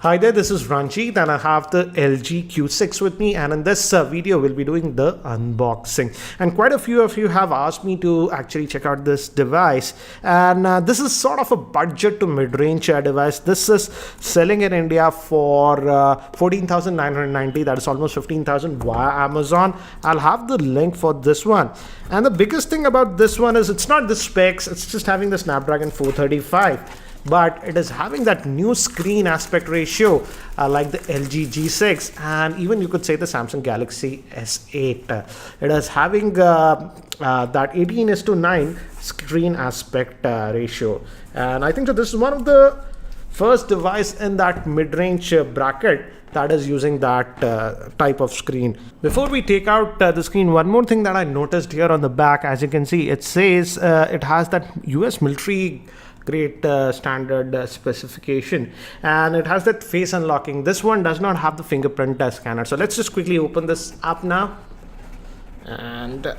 Hi there, this is Ranjit and I have the LG Q6 with me, and in this video we'll be doing the unboxing. And quite a few of you have asked me to actually check out this device, and this is sort of a budget to mid-range device. This is selling in India for 14,990, that is almost 15,000 via Amazon. I'll have the link for this one. And the biggest thing about this one is it's not the specs, it's just having the Snapdragon 435. But it is having that new screen aspect ratio like the LG G6, and even you could say the Samsung Galaxy S8. It is having that 18:9 screen aspect ratio, and I think that this is one of the first device in that mid-range bracket that is using that type of screen. Before we take out the screen, one more thing that I noticed here on the back, as you can see, it says it has that US military great standard specification, and it has that face unlocking. This one does not have the fingerprint scanner. So let's just quickly open this up now. And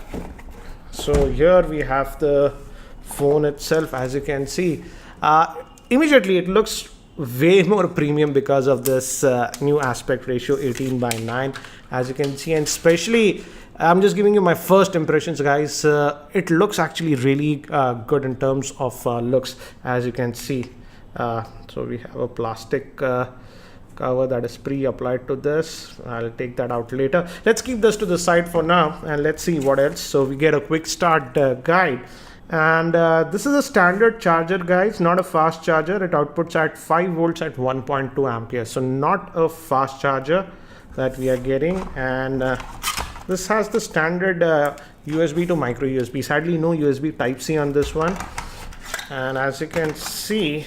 so here we have the phone itself. As you can see, immediately it looks way more premium because of this new aspect ratio 18:9, as you can see. And especially, I'm just giving you my first impressions, guys. It looks actually really good in terms of looks, as you can see. So we have a plastic cover that is pre-applied to this. I'll take that out later. Let's keep this to the side for now, and let's see what else. So we get a quick start guide. And this is a standard charger, guys, not a fast charger. It outputs at 5 volts at 1.2 amperes. So not a fast charger that we are getting. And this has the standard USB to micro USB. Sadly, no USB Type-C on this one. And as you can see,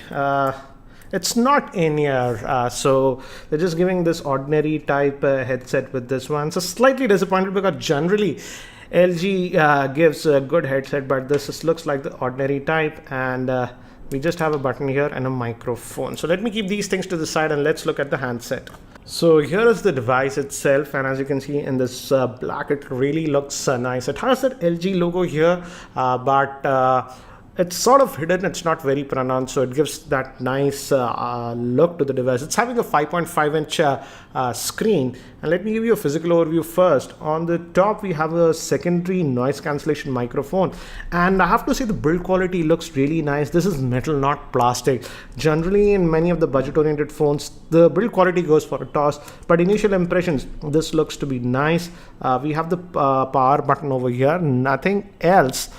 it's not in here. So they're just giving this ordinary type headset with this one. So slightly disappointed because generally LG gives a good headset, but this looks like the ordinary type. And we just have a button here and a microphone. So let me keep these things to the side and let's look at the handset. So here is the device itself, and as you can see in this black, it really looks nice. It has that LG logo here, but it's sort of hidden. It's not very pronounced, so it gives that nice look to the device. It's having a 5.5-inch screen, and let me give you a physical overview first. On the top, we have a secondary noise cancellation microphone, and I have to say the build quality looks really nice. This is metal, not plastic. Generally, in many of the budget-oriented phones, the build quality goes for a toss, but initial impressions, this looks to be nice. We have the power button over here, nothing else.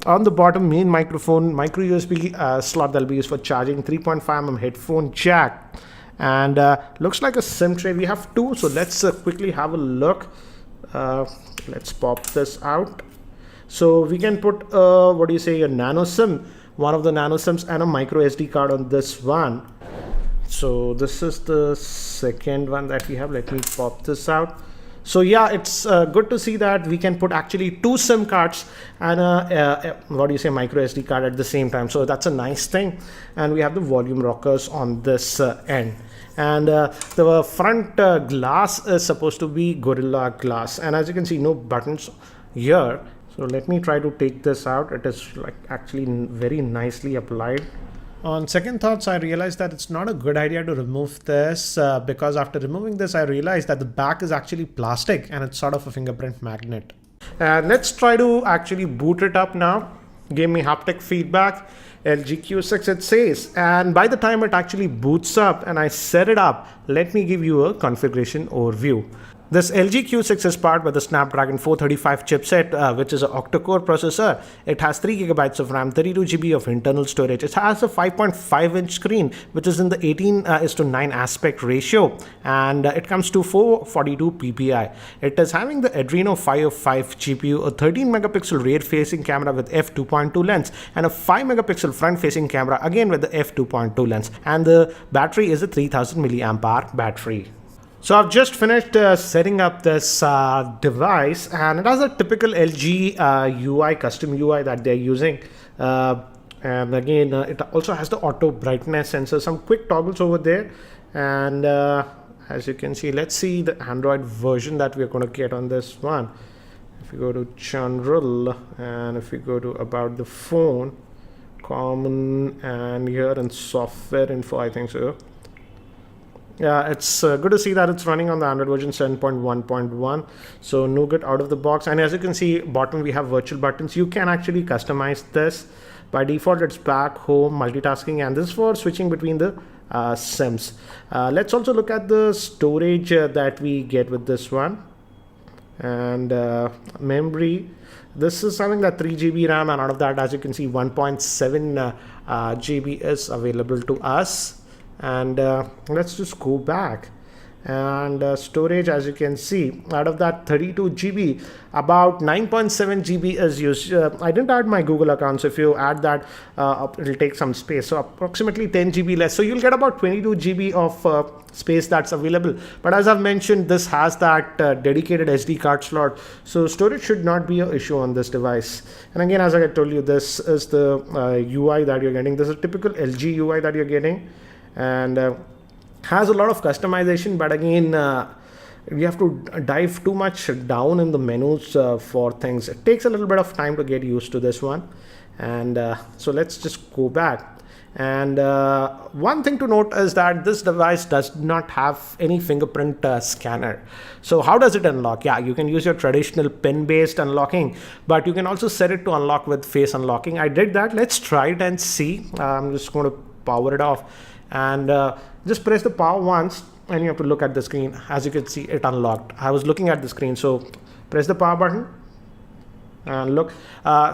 On the bottom, main microphone, micro USB slot that will be used for charging, 3.5mm headphone jack, and looks like a SIM tray. We have two, so let's quickly have a look. Let's pop this out. So we can put a nano SIM, one of the nano SIMs, and a micro SD card on this one. So this is the second one that we have. Let me pop this out. So yeah, it's good to see that we can put actually two SIM cards and a micro SD card at the same time. So that's a nice thing. And we have the volume rockers on this end. And the front glass is supposed to be Gorilla Glass. And as you can see, no buttons here. So let me try to take this out. It is like actually very nicely applied. On second thoughts, I realized that it's not a good idea to remove this because after removing this, I realized that the back is actually plastic and it's sort of a fingerprint magnet. And let's try to actually boot it up now. Give me haptic feedback. LG Q6 it says, and by the time it actually boots up and I set it up, let me give you a configuration overview. This LG Q6 is powered by the Snapdragon 435 chipset, which is an octa-core processor. It has 3 GB of RAM, 32 GB of internal storage. It has a 5.5-inch screen, which is in the 18:9 aspect ratio, and it comes to 442 ppi. It is having the Adreno 505 GPU, a 13-megapixel rear-facing camera with f2.2 lens, and a 5-megapixel front-facing camera, again with the f2.2 lens. And the battery is a 3000 mAh battery. So I've just finished setting up this device, and it has a typical LG UI, custom UI that they're using. And again, it also has the auto brightness sensor, some quick toggles over there. And as you can see, let's see the Android version that we're going to get on this one. If you go to general, and if you go to about the phone, common, and here in software info, I think so. Yeah, it's good to see that it's running on the Android version 7.1.1. So Nougat out of the box. And as you can see, bottom we have virtual buttons. You can actually customize this. By default, it's back, home, multitasking, and this is for switching between the SIMs. Let's also look at the storage that we get with this one. And memory. This is having that 3 GB RAM, and out of that, as you can see, 1.7 GB is available to us. And let's just go back, and storage, as you can see, out of that 32 GB, about 9.7 GB is used. I didn't add my Google account, so if you add that, it'll take some space, so approximately 10 GB less, so you'll get about 22 GB of space that's available. But as I've mentioned, this has that dedicated SD card slot, so storage should not be an issue on this device. And again, as I told you, this is the UI that you're getting. This is a typical LG UI that you're getting, and has a lot of customization, but again, we have to dive too much down in the menus for things. It takes a little bit of time to get used to this one. And so let's just go back. And one thing to note is that this device does not have any fingerprint scanner. So how does it unlock? Yeah, you can use your traditional pin-based unlocking, but you can also set it to unlock with face unlocking. I did that. Let's try it and see. I'm just going to power it off, and just press the power once, and you have to look at the screen. As you can see, it unlocked. I was looking at the screen, so press the power button and look.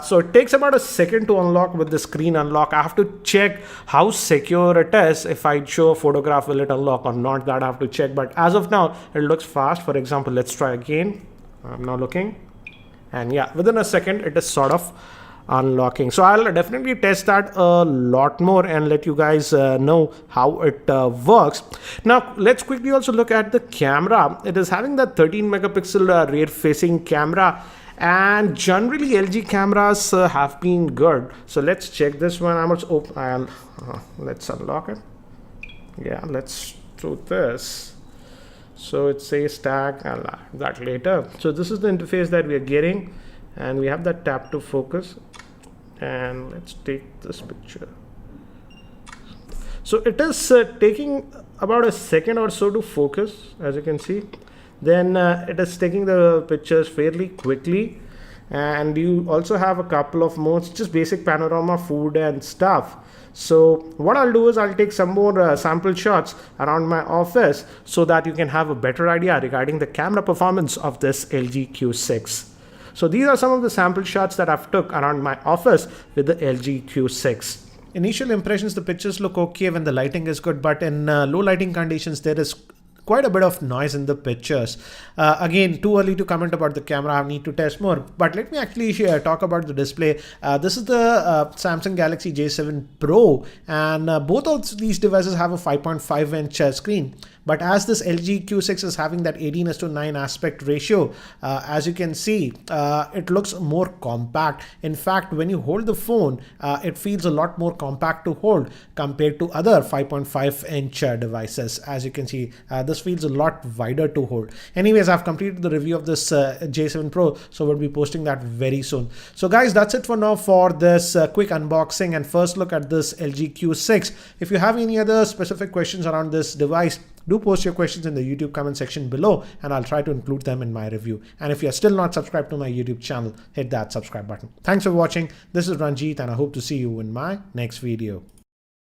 So it takes about a second to unlock with the screen unlock. I have to check how secure it is. If I show a photograph, will it unlock or not? That I have to check, but as of now, it looks fast. For example, let's try again. I'm now looking, and yeah, within a second, it is sort of unlocking. So I'll definitely test that a lot more and let you guys know how it works. Now let's quickly also look at the camera. It is having that 13 megapixel rear facing camera, and generally LG cameras have been good. So let's check this one. I'm also open. Let's unlock it. Yeah, let's do this. So it says tag, and that later. So this is the interface that we are getting, and we have that tap to focus, and let's take this picture. So it is taking about a second or so to focus, as you can see. Then it is taking the pictures fairly quickly, and you also have a couple of modes, just basic panorama, food and stuff. So what I'll do is I'll take some more sample shots around my office so that you can have a better idea regarding the camera performance of this LG Q6. So these are some of the sample shots that I've took around my office with the LG Q6. Initial impressions, the pictures look okay when the lighting is good, but in low lighting conditions, there is quite a bit of noise in the pictures. Again, too early to comment about the camera. I need to test more, but let me actually talk about the display. This is the Samsung Galaxy J7 Pro, and both of these devices have a 5.5 inch screen. But as this LG Q6 is having that 18:9 aspect ratio, as you can see, it looks more compact. In fact, when you hold the phone, it feels a lot more compact to hold compared to other 5.5 inch devices. As you can see, this feels a lot wider to hold. Anyways, I've completed the review of this J7 Pro, so we'll be posting that very soon. So guys, that's it for now for this quick unboxing and first look at this LG Q6. If you have any other specific questions around this device, do post your questions in the YouTube comment section below, and I'll try to include them in my review. And if you're still not subscribed to my YouTube channel, hit that subscribe button. Thanks for watching. This is Ranjit, and I hope to see you in my next video.